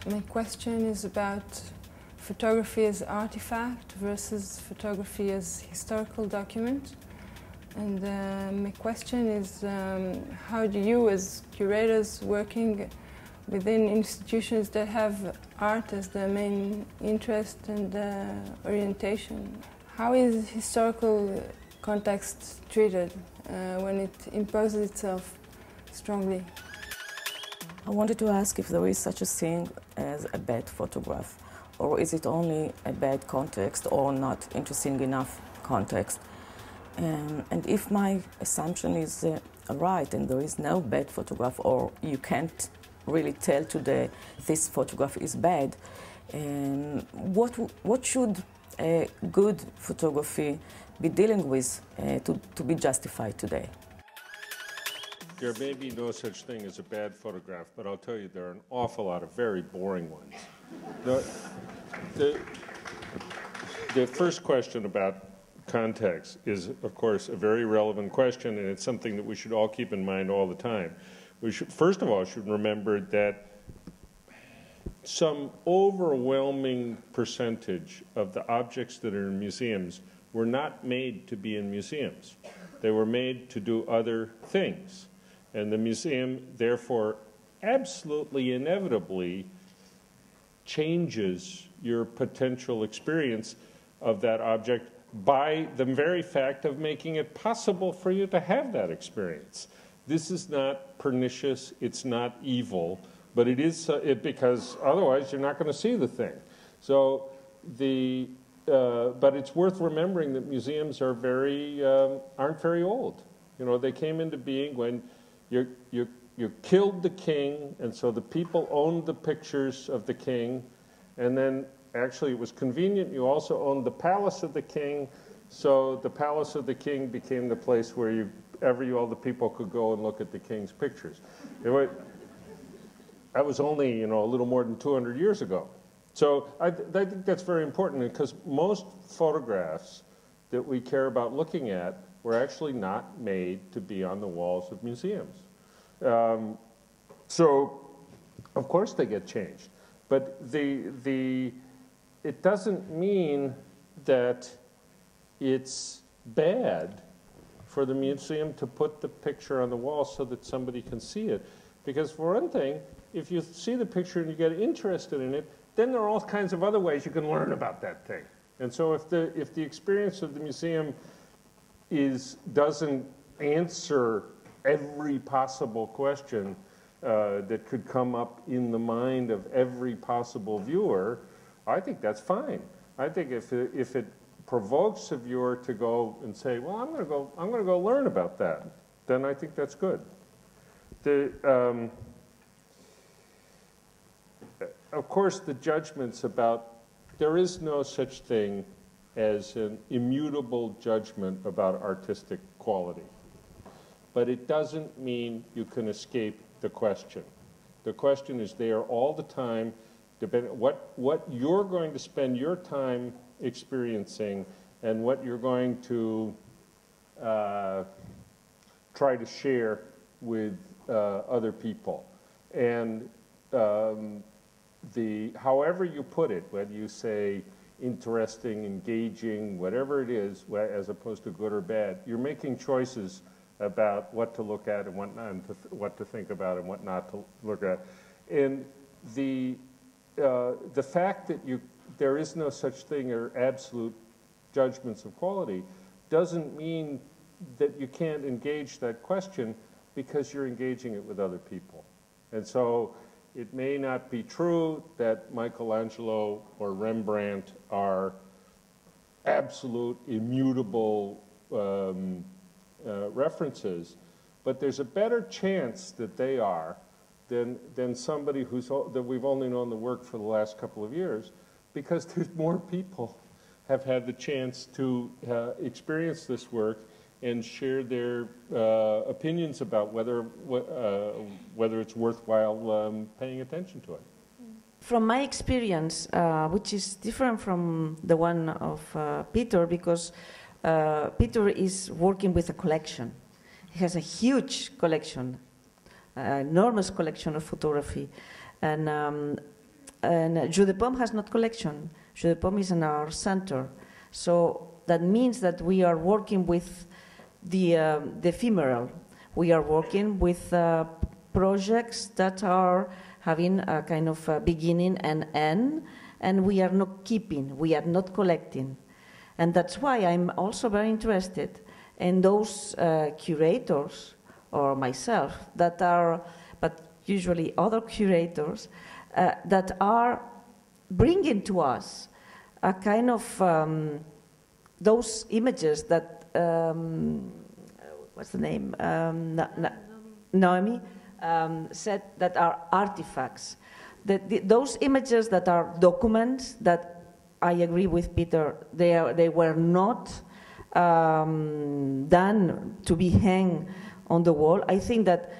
My question is about photography as artifact versus photography as historical document. And my question is, how do you, as curators working within institutions that have art as their main interest and orientation, how is historical context treated when it imposes itself strongly? I wanted to ask if there is such a thing as a bad photograph, or is it only a bad context or not interesting enough context? And if my assumption is right and there is no bad photograph, or you can't really tell today this photograph is bad, what should a good photography be dealing with to be justified today? There may be no such thing as a bad photograph, but I'll tell you there are an awful lot of very boring ones. The first question about context is, of course, a very relevant question, and it's something that we should all keep in mind all the time. We should, first of all, should remember that some overwhelming percentage of the objects that are in museums were not made to be in museums. They were made to do other things. And the museum, therefore, absolutely inevitably changes your potential experience of that object by the very fact of making it possible for you to have that experience. This is not pernicious, it's not evil, but it is because otherwise you're not going to see the thing. So but it's worth remembering that museums are aren't very old. You know, they came into being when you killed the king, and so the people owned the pictures of the king, and then actually it was convenient, you also owned the palace of the king, so the palace of the king became the place where all the people could go and look at the king's pictures. That was only, a little more than 200 years ago. So I think that's very important, because most photographs that we care about looking at were actually not made to be on the walls of museums. So, of course they get changed. But it doesn't mean that it's bad for the museum to put the picture on the wall so that somebody can see it. Because for one thing, if you see the picture and you get interested in it, then there are all kinds of other ways you can learn about that thing. And so if the experience of the museum doesn't answer every possible question that could come up in the mind of every possible viewer, I think that's fine. I think if it provokes a viewer to go and say, well, I'm going to go learn about that, then I think that's good. Of course, the judgments about, there is no such thing as an immutable judgment about artistic quality. But it doesn't mean you can escape the question. The question is there all the time, what you're going to spend your time experiencing and what you're going to try to share with other people. And however you put it, whether you say interesting, engaging, whatever it is, as opposed to good or bad, you're making choices about what to look at and what not, and what to think about and what not to look at. And the fact that there is no such thing as absolute judgments of quality doesn't mean that you can't engage that question, because you're engaging it with other people. And so it may not be true that Michelangelo or Rembrandt are absolute, immutable references, but there's a better chance that they are than somebody that we've only known the work for the last couple of years, because there's more people have had the chance to experience this work and share their opinions about whether it's worthwhile paying attention to it. From my experience, which is different from the one of Peter, because Peter is working with a collection. He has a huge collection, enormous collection of photography. And Jeu de Paume has not collection. Jeu de Paume is in our center. So that means that we are working with the ephemeral. We are working with projects that are having a kind of beginning and end, and we are not keeping, we are not collecting. And that's why I'm also very interested in those curators, or myself, that are, but usually other curators, that are bringing to us a kind of those images that, what's the name? Naomi said that are artifacts. Those images that are documents, that I agree with Peter, they were not done to be hung on the wall. I think that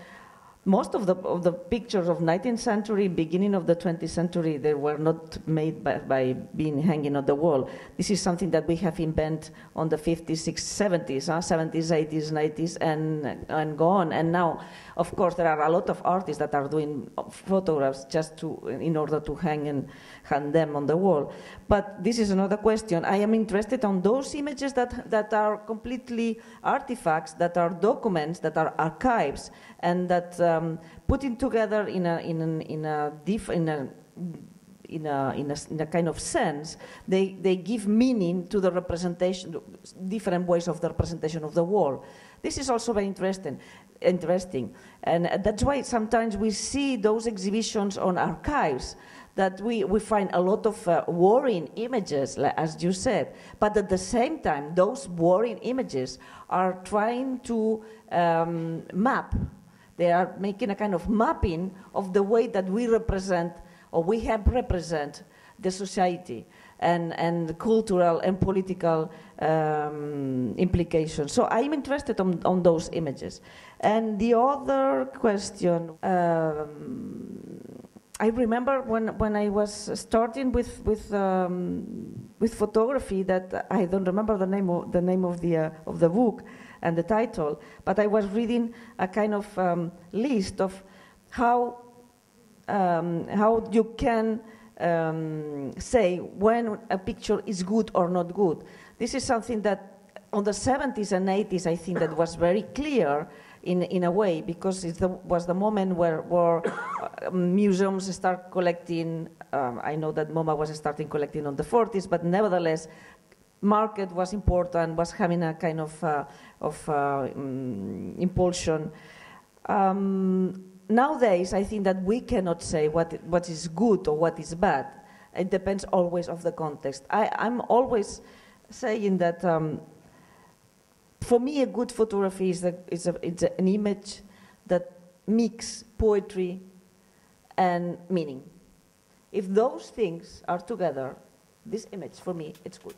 most of the pictures of 19th century, beginning of the 20th century, they were not made by being hanging on the wall. This is something that we have invented on the 50s, 60s, 70s, 70s, 80s, 90s, and go on. And now, of course, there are a lot of artists that are doing photographs just in order to hang them on the wall. But this is another question. I am interested on those images that are completely artifacts, that are documents, that are archives, and that putting together in a kind of sense, they give meaning to the representation, different ways of the representation of the wall. This is also very interesting, and that's why sometimes we see those exhibitions on archives that we find a lot of worrying images, as you said, but at the same time, those worrying images are trying to map. They are making a kind of mapping of the way that we represent, or we have represent, the society and the cultural and political implications. So I'm interested on those images. And the other question, I remember when I was starting with photography, that I don't remember the name of the book and the title, but I was reading a kind of list of how you can say when a picture is good or not good. This is something that on the 70s and 80s, I think that was very clear in a way, because it was the moment where museums start collecting. I know that MoMA was starting collecting on the 40s, but nevertheless, market was important, was having a kind of impulsion. Nowadays, I think that we cannot say what is good or what is bad. It depends always of the context. I'm always saying that for me, a good photography is an image that mixes poetry and meaning. If those things are together, this image, for me, it's good.